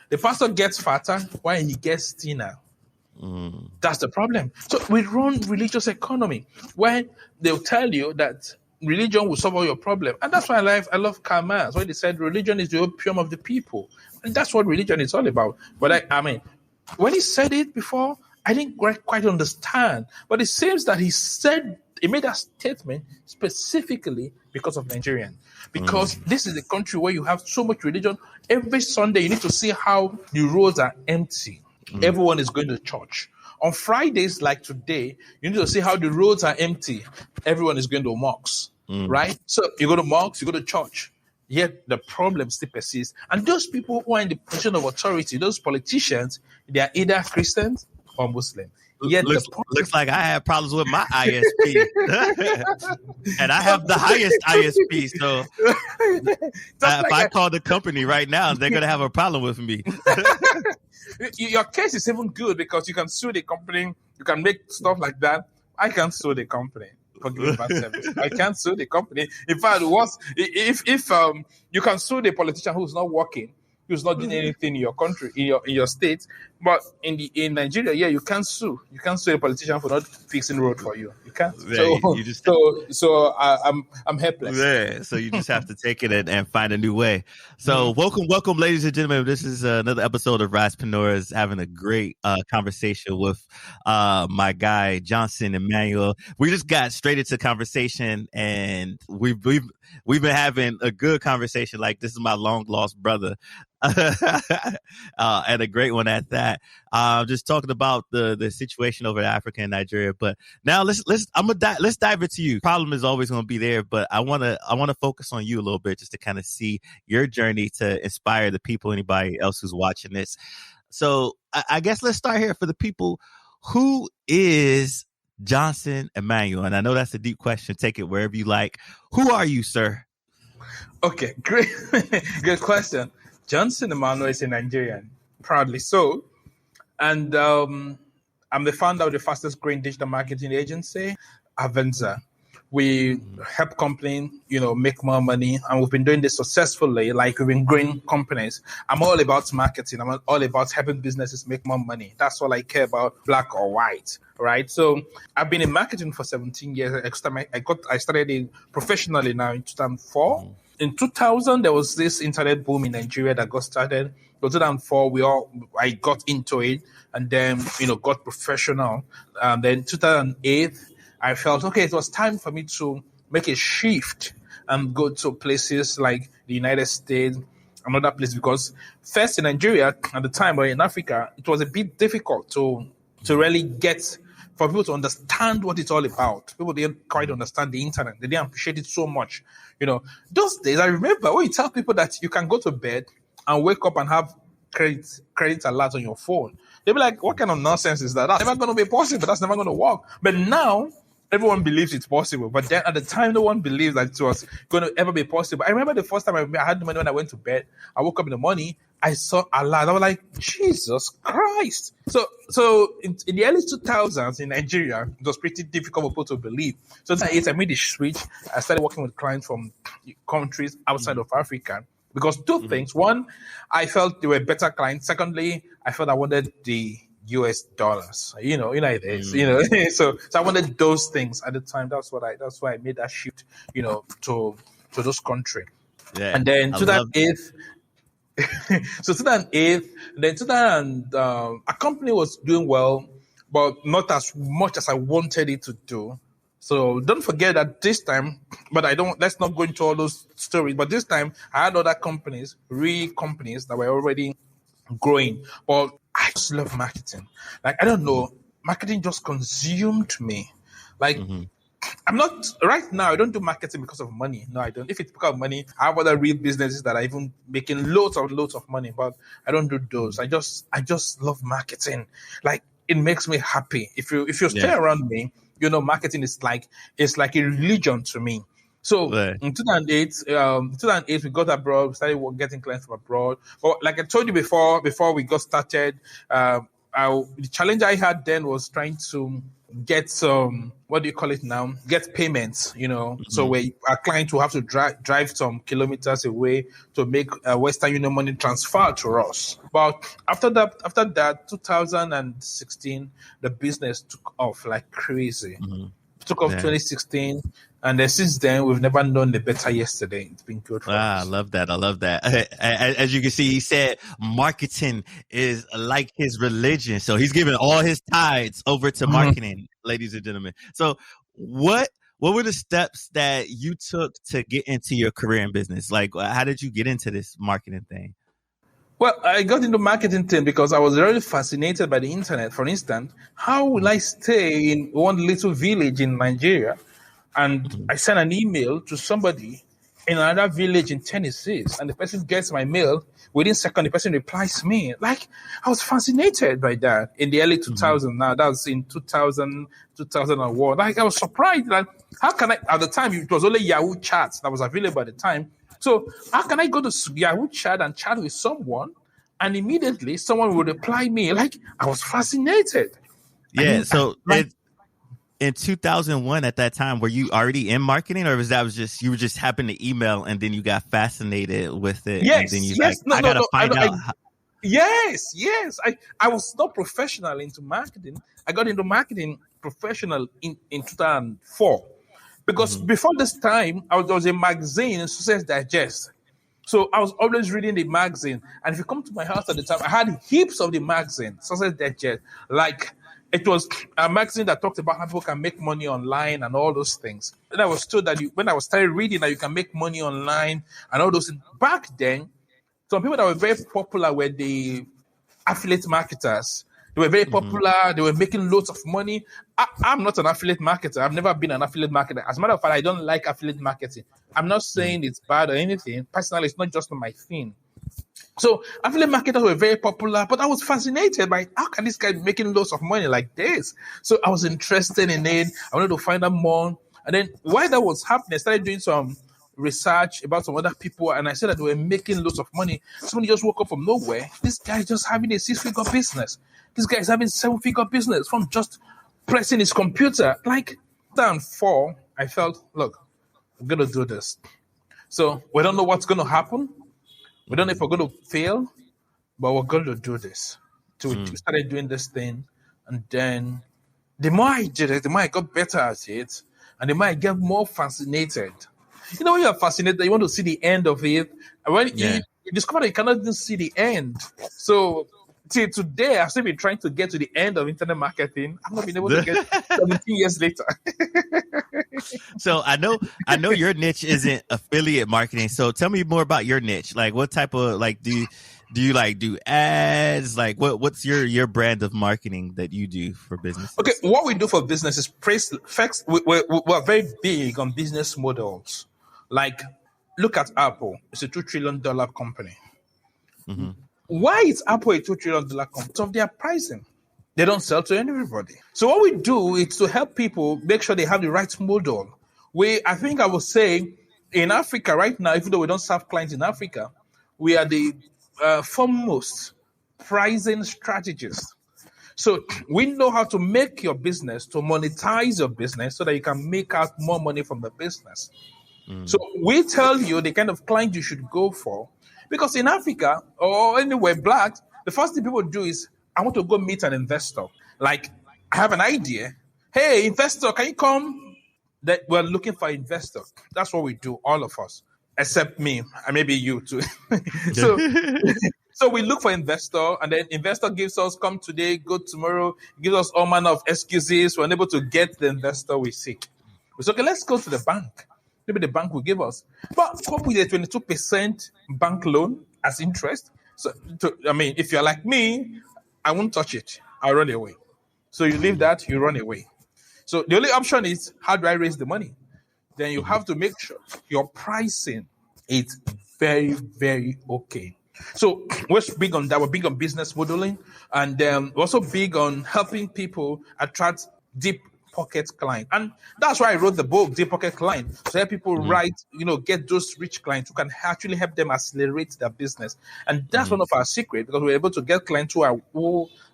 The pastor gets fatter while he gets thinner. That's the problem. So we run religious economy where they'll tell you that religion will solve all your problem. And that's why I love Karl Marx, when they said religion is the opium of the people. And that's what religion is all about. But I mean, when he said it before, I didn't quite understand. But it seems that he made that statement specifically because of Nigerian. Because this is a country where you have so much religion. Every Sunday, you need to see how the roads are empty. Everyone is going to church. On Fridays like today, you need to see how the roads are empty. Everyone is going to mosques, right? So you go to mosques, you go to church. Yet the problem still persists. And those people who are in the position of authority, those politicians, they are either Christians or Muslim. Yet looks like I have problems with my ISP. And I have the highest ISP. So if I call the company right now, they're going to have a problem with me. Your case is even good because you can sue the company. You can make stuff like that. I can't sue the company for giving bad service. I can't sue the company. In fact, if you can sue the politician who's not working, who's not doing anything in your country, in your state, but in Nigeria, yeah, you can't sue. You can't sue a politician for not fixing road for you. You can't. So I'm helpless. Yeah. So you just have to take it and find a new way. So welcome, ladies and gentlemen. This is another episode of Raspreneurs, having a great conversation with my guy Johnson Emmanuel. We just got straight into conversation, and we've been having a good conversation. Like, this is my long lost brother. And a great one at that. Just talking about the situation over in Africa and Nigeria. But now let's dive into you. Problem is always going to be there, but I want to focus on you a little bit just to kind of see your journey to inspire the people, anybody else who's watching this. So I guess let's start here for the people. Who is Johnson Emmanuel? And I know that's a deep question. Take it wherever you like. Who are you, sir? Okay, great. Good question. Johnson Emmanuel is a Nigerian, proudly so. And I'm the founder of the fastest growing digital marketing agency, Avenza. We help companies, make more money, and we've been doing this successfully. Like we've been growing companies. I'm all about marketing. I'm all about helping businesses make more money. That's all I care about, black or white, right? So I've been in marketing for 17 years. I started in professionally now in 2004. In 2000, there was this internet boom in Nigeria that got started. In 2004, I got into it, and then got professional. And then 2008. I felt, okay, it was time for me to make a shift and go to places like the United States, another place, because first in Nigeria at the time, or in Africa, it was a bit difficult to really get, for people to understand what it's all about. People didn't quite understand the internet. They didn't appreciate it so much. Those days, I remember when you tell people that you can go to bed and wake up and have credit alert on your phone, they'll be like, what kind of nonsense is that? That's never going to be possible. That's never going to work. But now, everyone believes it's possible, but then at the time, no one believed that it was going to ever be possible. I remember the first time I had the money when I went to bed. I woke up in the morning, I saw a lot. I was like, Jesus Christ. So in the early 2000s in Nigeria, it was pretty difficult for people to believe. So I made the switch. I started working with clients from countries outside of Africa. Because two things. One, I felt they were better clients. Secondly, I felt I wanted the US dollars, you know it is, so I wanted those things at the time. That's why I made that shift, to those country. Yeah, and then 2008, so 2008, then 2000, a company was doing well, but not as much as I wanted it to do. So don't forget that this time, but let's not go into all those stories. But this time I had other companies, real companies that were already growing, but I just love marketing. Like, I don't know, marketing just consumed me. Like, I'm not, right now, I don't do marketing because of money. No, I don't. If it's because of money, I have other real businesses that are even making loads of money, but I don't do those. I just love marketing. Like, it makes me happy. If you stay around me, marketing is like, it's like a religion to me. So in 2008, we got abroad. We started getting clients from abroad. But like I told you before we got started, the challenge I had then was trying to get some, what do you call it now? Get payments, So where our client will have to drive some kilometers away to make a Western Union money transfer to us. But after that, 2016, the business took off like crazy. Took off 2016. And then since then, we've never known a better yesterday. It's been good for us. I love that. As you can see, he said marketing is like his religion. So he's giving all his tithes over to marketing, ladies and gentlemen. So what were the steps that you took to get into your career in business? Like, how did you get into this marketing thing? Well, I got into marketing thing because I was really fascinated by the internet. For instance, how will I stay in one little village in Nigeria and I send an email to somebody in another village in Tennessee, and the person gets my mail, within a second, the person replies me. Like, I was fascinated by that in the early 2000s. Now, that was in 2000, 2001. Like, I was surprised. Like, how can I, at the time, it was only Yahoo chats that was available at the time. So how can I go to Yahoo chat and chat with someone, and immediately someone would reply me? Like, I was fascinated. Yeah, in 2001, at that time, were you already in marketing, or you were just happened to email and then you got fascinated with it? Yes, and then yes. I gotta find out. Yes. I was not professional into marketing. I got into marketing professional in 2004. Because before this time, there was a magazine, Success Digest. So I was always reading the magazine. And if you come to my house at the time, I had heaps of the magazine, Success Digest. Like, it was a magazine that talked about how people can make money online and all those things. And I was told that when I was started reading that you can make money online and all those things. Back then, some people that were very popular were the affiliate marketers. They were very popular. They were making loads of money. I'm not an affiliate marketer. I've never been an affiliate marketer. As a matter of fact, I don't like affiliate marketing. I'm not saying it's bad or anything. Personally, it's not just my thing. So affiliate marketers were very popular, but I was fascinated by how can this guy be making loads of money like this? So I was interested in it. I wanted to find out more. And then while that was happening, I started doing some research about some other people, and I said that they were making loads of money. Somebody just woke up from nowhere. This guy is just having a 6-figure business. This guy is having 7-figure business from just pressing his computer. Like, down 4, I felt, look, we're going to do this. So we don't know what's going to happen. We don't know if we're going to fail, but we're going to do this. So we started doing this thing, and then the more I did it, the more I got better at it, and the more I get more fascinated. You know, when you're fascinated, you want to see the end of it. And when you discover that you cannot even see the end. So till today, I've still been trying to get to the end of internet marketing. I've not been able to get 17 years later. So I know your niche isn't affiliate marketing. So tell me more about your niche. Like, what type of, like, do you like do ads? Like, what's your brand of marketing that you do for business? Okay, what we do for business is we're very big on business models. Like, look at Apple. It's a $2 trillion company. Mm-hmm. Why is Apple a $2 trillion company? Because of their pricing. They don't sell to everybody. So what we do is to help people make sure they have the right model. I think I would say in Africa right now, even though we don't serve clients in Africa, we are the foremost pricing strategists. So we know how to make your business, to monetize your business so that you can make out more money from the business. So we tell you the kind of client you should go for. Because in Africa or anywhere black, the first thing people do is, I want to go meet an investor. Like, I have an idea. Hey, investor, can you come? That we're looking for an investor. That's what we do, all of us, except me, and maybe you too. So we look for investor, and then investor gives us, come today, go tomorrow, gives us all manner of excuses. We're unable to get the investor we seek. We say, okay, let's go to the bank. Maybe the bank will give us. But come with a 22% bank loan as interest. So, if you're like me, I won't touch it. I'll run away. So you leave that, you run away. So the only option is, how do I raise the money? Then you have to make sure your pricing is very, very okay. So we're big on that. We're big on business modeling, and we're also big on helping people attract deep pocket client. And that's why I wrote the book, Deep Pocket Client, to help people get those rich clients who can actually help them accelerate their business. And that's one of our secrets, because we're able to get clients who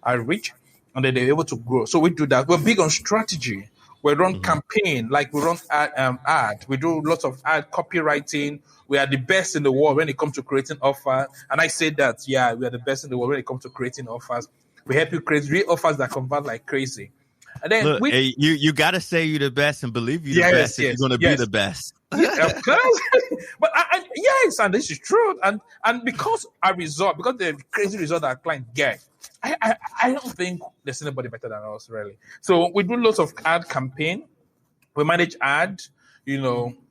are rich, and then they're able to grow. So we do that. We're big on strategy. We run campaign, like we run ad. We do lots of ad copywriting. We are the best in the world when it comes to creating offers. And I say that, we are the best in the world when it comes to creating offers. We help you create real offers that convert like crazy. And then look, you got to say you're the best and believe you're the best if you're going to be the best. Yeah, of course. But yes, and this is true. And because the crazy result that our client get, I don't think there's anybody better than us, really. So we do lots of ad campaign. We manage ad.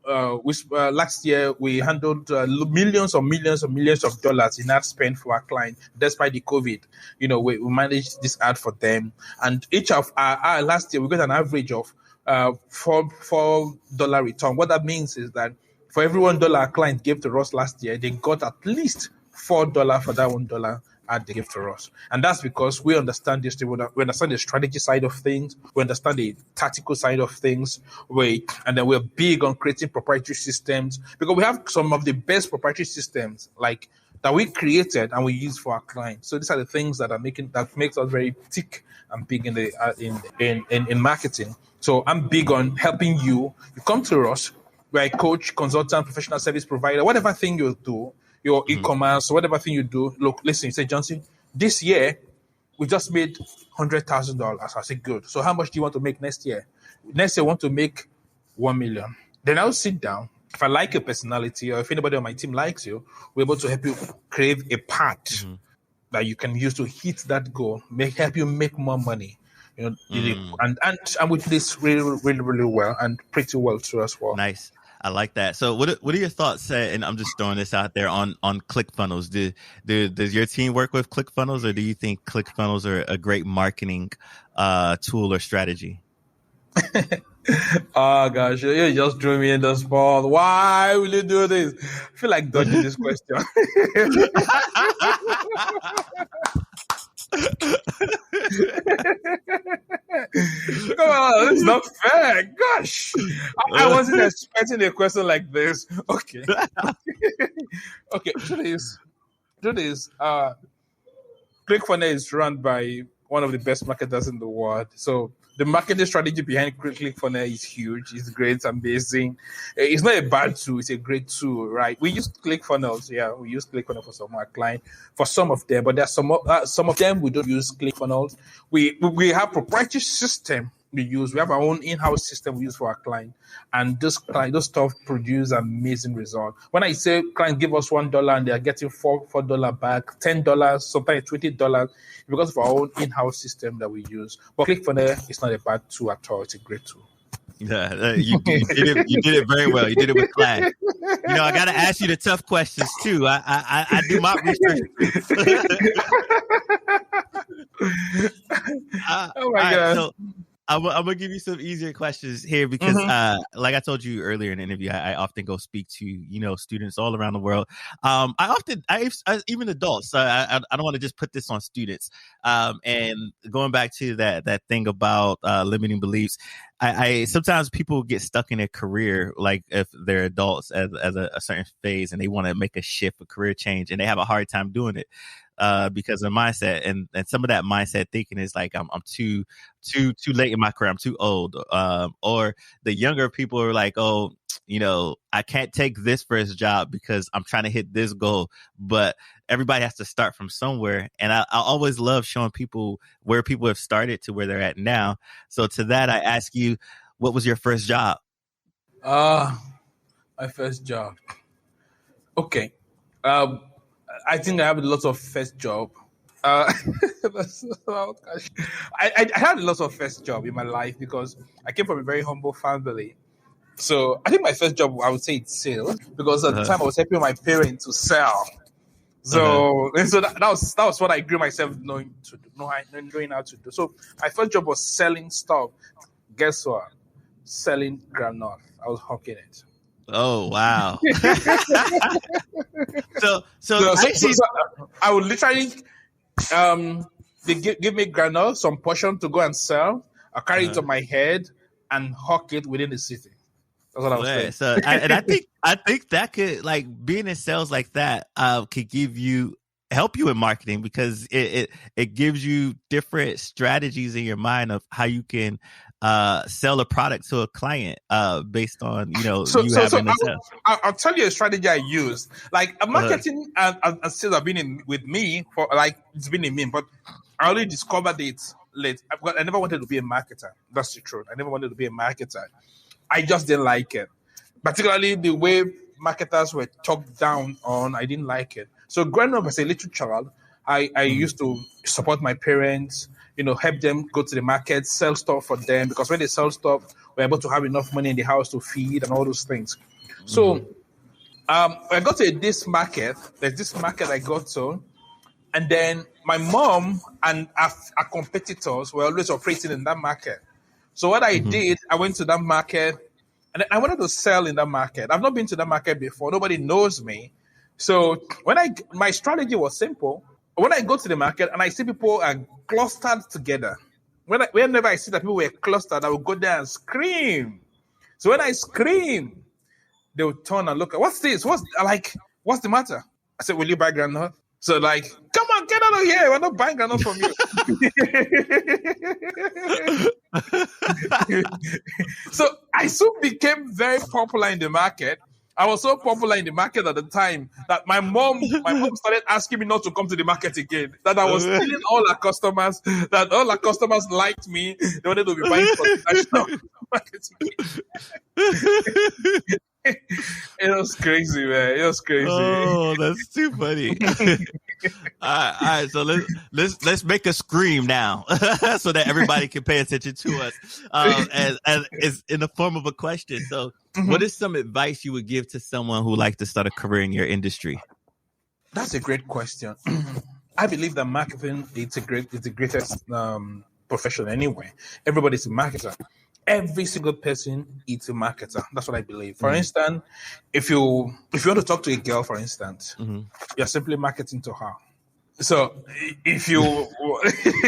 Last year we handled millions of dollars in ad spend for our client, despite the COVID. We managed this ad for them, and each of our last year we got an average of $4 return. What that means is that for every $1 our client gave to us last year, they got at least $4 for that $1 ad they give to us. And that's because we understand this. We understand the strategy side of things. We understand the tactical side of things. And then we're big on creating proprietary systems, because we have some of the best proprietary systems that we created and we use for our clients. So these are the things that makes us very thick and big in marketing. So I'm big on helping you. You come to us. We're a coach, consultant, professional service provider, whatever thing you do, your e-commerce, whatever thing you do. Look, listen, you say, Johnson, this year we just made $100,000. I say, good. So how much do you want to make next year? Next year I want to make 1 million. Then I'll sit down. If I like your personality, or if anybody on my team likes you, we're able to help you create a path that you can use to hit that goal, help you make more money. And we do this really, really, really well, and pretty well too as well. Nice. I like that. So what are your thoughts? And I'm just throwing this out there on Clickfunnels. Does your team work with Clickfunnels, or do you think Clickfunnels are a great marketing tool or strategy? Oh gosh, you just drew me in the spot. Why will you do this? I feel like dodging this question. Come on, it's not fair. Gosh, I wasn't expecting a question like this. Okay, okay. Truth is, Clickfunnels is run by one of the best marketers in the world. So the marketing strategy behind Clickfunnels is huge. It's great, amazing. It's not a bad tool. It's a great tool, right? We use Clickfunnels. Yeah, we use Clickfunnels for some of our clients, for some of them, but there's some of them we don't use Clickfunnels. We have proprietary system we use. We have our own in-house system we use for our client, and those stuff produce amazing results. When I say client give us $1 and they are getting $4 back, $10, sometimes $20, because of our own in-house system that we use. But Clickfunnels is not a bad tool at all. It's a great tool. Yeah, you did it very well. You did it with class. You know, I got to ask you the tough questions too. I do my research. Oh my God. So I'm gonna give you some easier questions here because, like I told you earlier in the interview, I often go speak to students all around the world. I even adults. I don't want to just put this on students. And going back to that thing about limiting beliefs, I sometimes people get stuck in their career, like if they're adults at a certain phase and they want to make a shift, a career change, and they have a hard time doing it. Because of mindset and some of that mindset thinking is like I'm too late in my career, I'm too old, or the younger people are like, oh, I can't take this first job because I'm trying to hit this goal. But everybody has to start from somewhere, and I always love showing people where people have started to where they're at now. So to that, I ask you, what was your first job? My first job. Okay. I think I have lots of first job. Oh gosh. I had lots of first job in my life because I came from a very humble family. So I think my first job, I would say it's sales, because at the time I was helping my parents to sell. So that was what I grew myself knowing how to do. So my first job was selling stuff. Guess what? Selling granola. I was hawking it. Oh wow! so I would literally, they give me granola, some portion to go and sell. I carry it on my head and hawk it within the city. That's what I was saying. So I think that could, like, being in sales like that could help you in marketing, because it gives you different strategies in your mind of how you can sell a product to a client based on having the sales. I'll tell you a strategy I used. Like marketing and sales have been with me for, like, it's been in me, but I only discovered it late. I never wanted to be a marketer. That's the truth. I never wanted to be a marketer. I just didn't like it, particularly the way marketers were talked down on. I didn't like it. So growing up as a little child, I used to support my parents, help them go to the market, sell stuff for them, because when they sell stuff, we're able to have enough money in the house to feed and all those things. So I got to this market. There's this market I got to, and then my mom and our competitors were always operating in that market. So what I did, I went to that market, and I wanted to sell in that market. I've not been to that market before. Nobody knows me. So my strategy was simple. When I go to the market and I see people are clustered together, whenever I see that people were clustered, I would go there and scream. So when I scream, they would turn and look at, what's this? What's the matter? I said, will you buy granola? So like, come on, get out of here. We're not buying granola from you. So I soon became very popular in the market. I was so popular in the market at the time that my mom started asking me not to come to the market again. That I was stealing all our customers. That all our customers liked me. They wanted to be buying from the national market again. It was crazy, man. It was crazy. Oh, that's too funny. All right. So let's make a scream now, so that everybody can pay attention to us. And it's in the form of a question. So, what is some advice you would give to someone who likes to start a career in your industry? That's a great question. I believe that marketing it's the greatest profession anyway. Everybody's a marketer. Every single person is a marketer. That's what I believe. For instance, if you want to talk to a girl, for instance, you're simply marketing to her. So if you,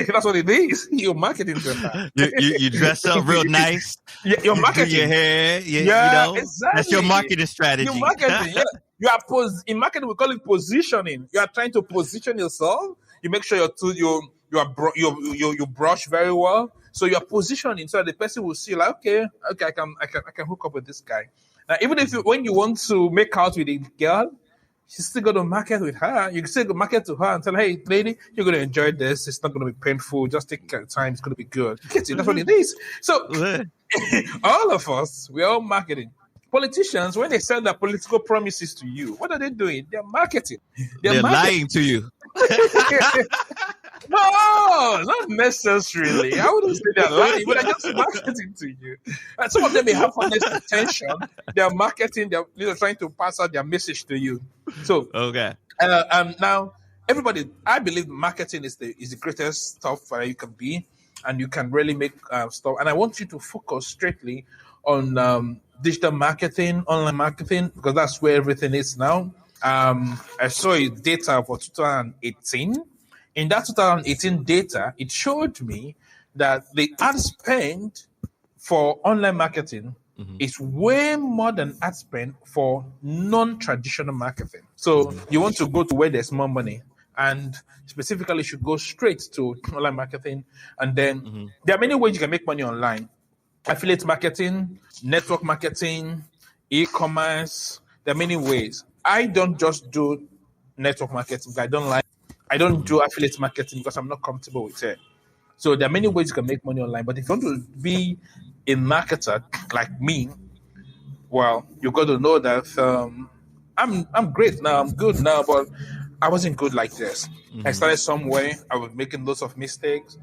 that's what it is. You're marketing to her. You dress up real nice. Yeah, you're You do marketing. your hair. Exactly. That's your marketing strategy. You're marketing. Yeah. You are in marketing. We call it positioning. You are trying to position yourself. You make sure you brush very well. So you're positioning so that the person will see like, okay, I can hook up with this guy. Now, even if when you want to make out with a girl, she's still going to market with her. You can still go market to her and tell her, hey, lady, you're going to enjoy this. It's not going to be painful. Just take your time. It's going to be good. Get it? That's what it is. So all of us, we're all marketing. Politicians, when they sell their political promises to you, what are they doing? They're marketing. They're lying to you. No, not necessarily. I wouldn't say they're lying, but they're just marketing to you. And some of them may have honest intention. They're marketing. They're trying to pass out their message to you. So okay. Now everybody, I believe marketing is the greatest stuff that you can be, and you can really make stuff. And I want you to focus straightly on digital marketing, online marketing, because that's where everything is now. I saw data for 2018. In that 2018 data, it showed me that the ad spend for online marketing is way more than ad spend for non-traditional marketing. So you want to go to where there's more money, and specifically you should go straight to online marketing. And then there are many ways you can make money online. Affiliate marketing, network marketing, e-commerce. There are many ways. I don't just do network marketing. I don't do affiliate marketing because I'm not comfortable with it. So there are many ways you can make money online. But if you want to be a marketer like me, well, you got to know that I'm great now. I'm good now, but I wasn't good like this. I started somewhere. I was making lots of mistakes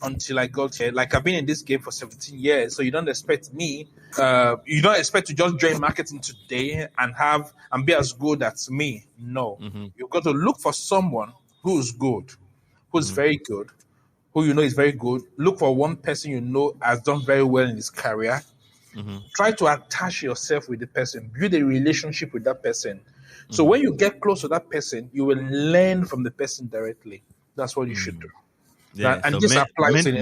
until I got here. Like, I've been in this game for 17 years, so you don't expect me. You don't expect to just join marketing today and be as good as me. No, you've got to look for someone who's good, who's very good, who you know is very good. Look for one person you know has done very well in his career. Try to attach yourself with the person, build a relationship with that person. So when you get close to that person, you will learn from the person directly. That's what you should do. Yeah, and so this applies in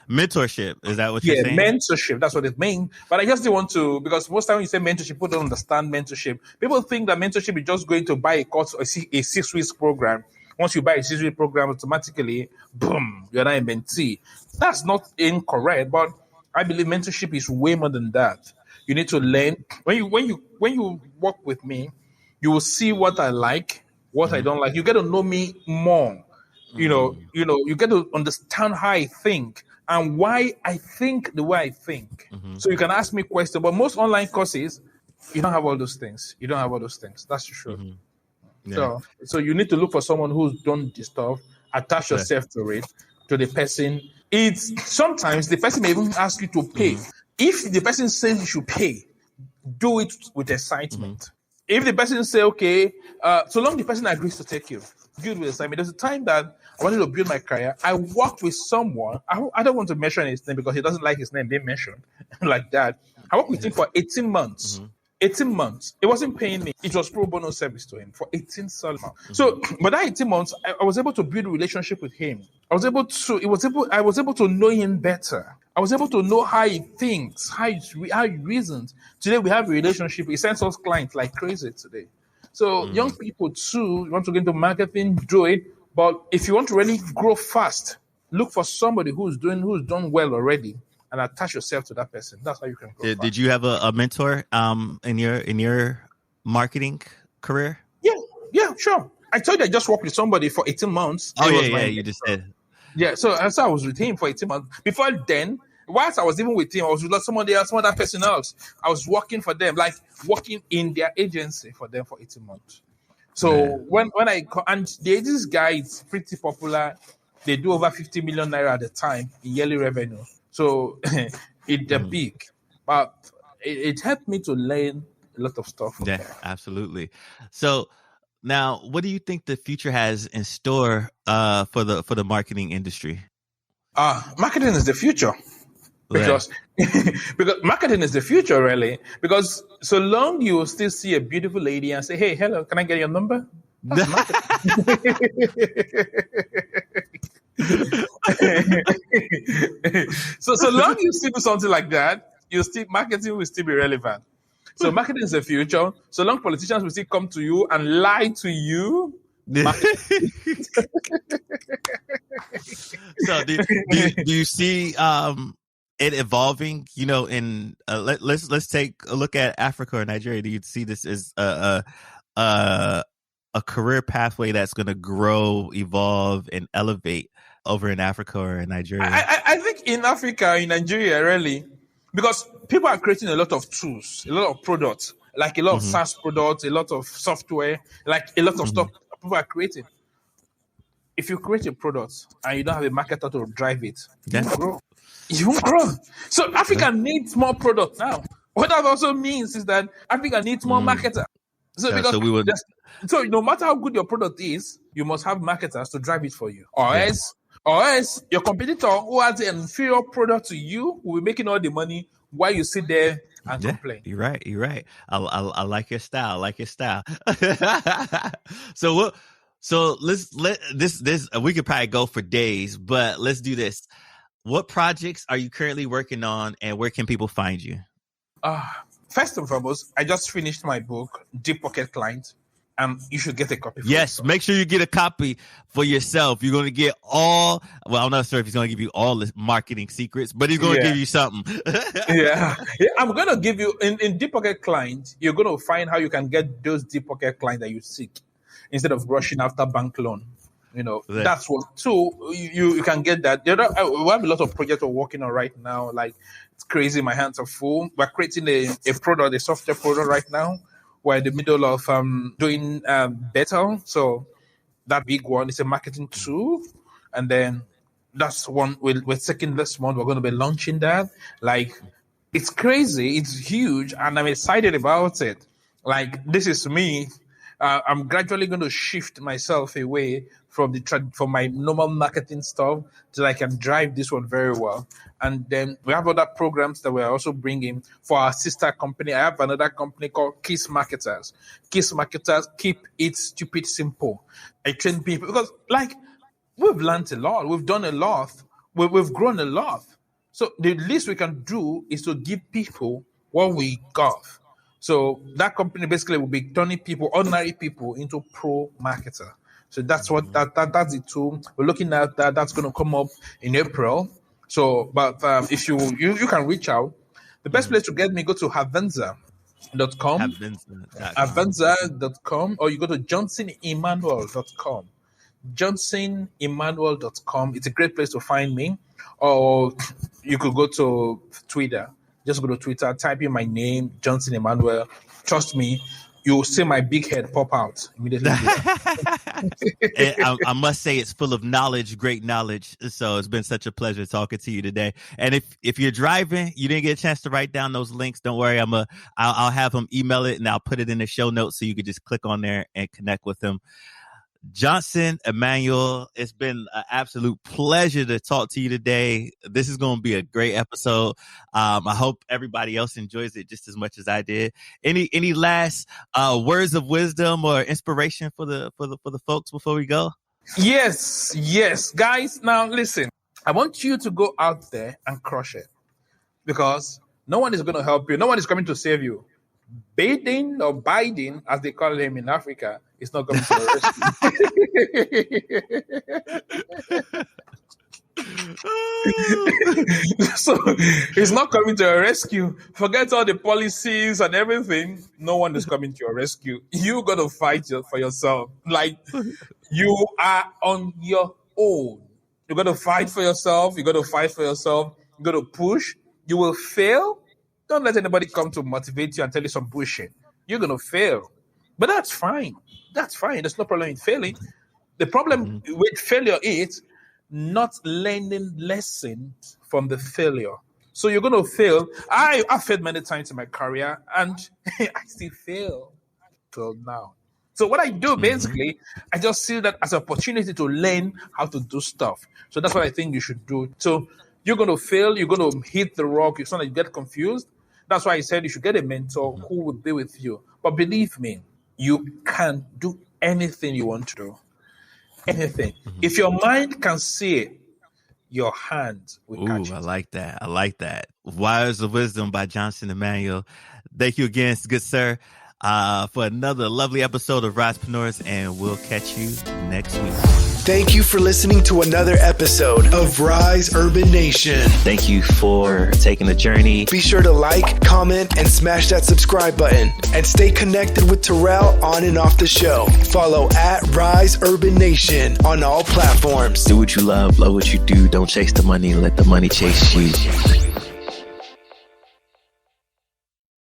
mentorship. Is that what you're saying? Yeah, mentorship. That's what it means. But I just didn't want to, because most time when you say mentorship, people don't understand mentorship. People think that mentorship is just going to buy a course or a 6 weeks program. Once you buy a 6 week program, automatically, boom, you're not a mentee. That's not incorrect, but I believe mentorship is way more than that. You need to learn. When you work with me, you will see what I like, what I don't like. You get to know me more. You know, you get to understand how I think and why I think the way I think. So you can ask me questions. But most online courses, you don't have all those things. That's true. Yeah. So you need to look for someone who's done this stuff, attach yourself to it, to the person. It's sometimes the person may even ask you to pay. If the person says you should pay, do it with excitement. If the person say, okay, so long the person agrees to take you, good with excitement. There's a time that I wanted to build my career. I worked with someone. I don't want to mention his name because he doesn't like his name being mentioned like that. I worked with him for 18 months. 18 months. It wasn't paying me. It was pro bono service to him for 18 solid months. So, but that 18 months, I was able to build a relationship with him. I was able to know him better. I was able to know how he thinks, how he reasons. Today we have a relationship. He sends us clients like crazy today. So young people too, you want to get into marketing, do it. But if you want to really grow fast, look for somebody who's done well already, and attach yourself to that person. That's how you can grow. Did you have a mentor in your marketing career? Yeah, sure. I told you I just worked with somebody for 18 months. Oh yeah, you just said. Yeah, so I was with him for 18 months. Before then, whilst I was even with him, I was with some other person else. I was working for them, like working in their agency for them for 18 months. So when this guy is pretty popular. They do over 50 million naira at the time in yearly revenue. So it's big. But it helped me to learn a lot of stuff. Yeah, absolutely. So now, what do you think the future has in store for the marketing industry? Marketing is the future. Because marketing is the future, really. Because so long you will still see a beautiful lady and say, hey, hello, can I get your number? That's marketing. so long you still do something like that, marketing will still be relevant. So marketing is the future. So long politicians will still come to you and lie to you. So do you see it evolving? You know, in let's take a look at Africa or Nigeria. Do you see this as a career pathway that's going to grow, evolve, and elevate over in Africa or in Nigeria? I think in Africa, in Nigeria, really, because people are creating a lot of tools, a lot of products, like a lot of SaaS products, a lot of software, like a lot of stuff people are creating. If you create a product and you don't have a marketer to drive it, you won't grow. You won't grow. So Africa needs more product now. What that also means is that Africa needs more marketers. So so no matter how good your product is, you must have marketers to drive it for you. Or else your competitor who has an inferior product to you will be making all the money while you sit there and complain. You're right. I like your style. So let this we could probably go for days, but let's do this. What projects are you currently working on, and where can people find you? First and foremost, I just finished my book, Deep Pocket Client. You should get a copy. Yes, make sure you get a copy for yourself. You're going to get I'm not sure if he's going to give you all the marketing secrets, but he's going to give you something. yeah, I'm going to give you, in Deep Pocket Client, you're going to find how you can get those Deep Pocket clients that you seek instead of rushing after bank loan. You know, that's what. So you can get that. We have a lot of projects we're working on right now. Like, it's crazy. My hands are full. We're creating a product, a software product right now. We're in the middle of doing beta. So that big one is a marketing tool. And then that's one we're taking this month. We're going to be launching that. Like, it's crazy. It's huge. And I'm excited about it. Like, this is me. I'm gradually going to shift myself away from from my normal marketing stuff so that I can drive this one very well. And then we have other programs that we're also bringing for our sister company. I have another company called Kiss Marketers. Kiss Marketers, keep it stupid simple. I train people because, like, we've learned a lot. We've done a lot. We've grown a lot. So the least we can do is to give people what we got. So that company basically will be turning people, ordinary people, into pro marketer. So that's what that's the tool. We're looking at that. That's going to come up in April. So, but if you can reach out, the best place to get me, go to Havenza.com, Havenza.com, or you go to JohnsonEmmanuel.com. JohnsonEmmanuel.com. It's a great place to find me. Or you could go to Twitter. Just go to Twitter, type in my name, Johnson Emmanuel. Trust me, you'll see my big head pop out immediately. I must say it's full of knowledge, great knowledge. So it's been such a pleasure talking to you today. And if you're driving, you didn't get a chance to write down those links, don't worry. I'll have him email it and I'll put it in the show notes so you can just click on there and connect with him. Johnson Emmanuel, it's been an absolute pleasure to talk to you today. This is going to be a great episode. I hope everybody else enjoys it just as much as I did. Any last words of wisdom or inspiration for the folks before we go? Yes, guys. Now listen, I want you to go out there and crush it, because no one is going to help you. No one is coming to save you. Biden, as they call him in Africa, is not coming to rescue. So he's not coming to your rescue. Forget all the policies and everything. No one is coming to your rescue. You got to fight for yourself. Like, you are on your own. You got to fight for yourself. You got to push. You will fail. Don't let anybody come to motivate you and tell you some bullshit. You're going to fail. But that's fine. There's no problem in failing. The problem with failure is not learning lessons from the failure. So you're going to fail. I've failed many times in my career, and I still fail till now. So what I do, basically, I just see that as an opportunity to learn how to do stuff. So that's what I think you should do. So you're going to fail. You're going to hit the rock. It's not like you get confused. That's why I said you should get a mentor who will be with you. But believe me, you can do anything you want to do. Anything. If your mind can see it, your hand will catch it. I like that. I like that. Wires of Wisdom by Johnson Emmanuel. Thank you again, good sir, for another lovely episode of Risepreneurs, and we'll catch you next week. Thank you for listening to another episode of Rise Urban Nation. Thank you for taking the journey. Be sure to like, comment, and smash that subscribe button. And stay connected with Terrell on and off the show. Follow at Rise Urban Nation on all platforms. Do what you love what you do. Don't chase the money. Let the money chase you.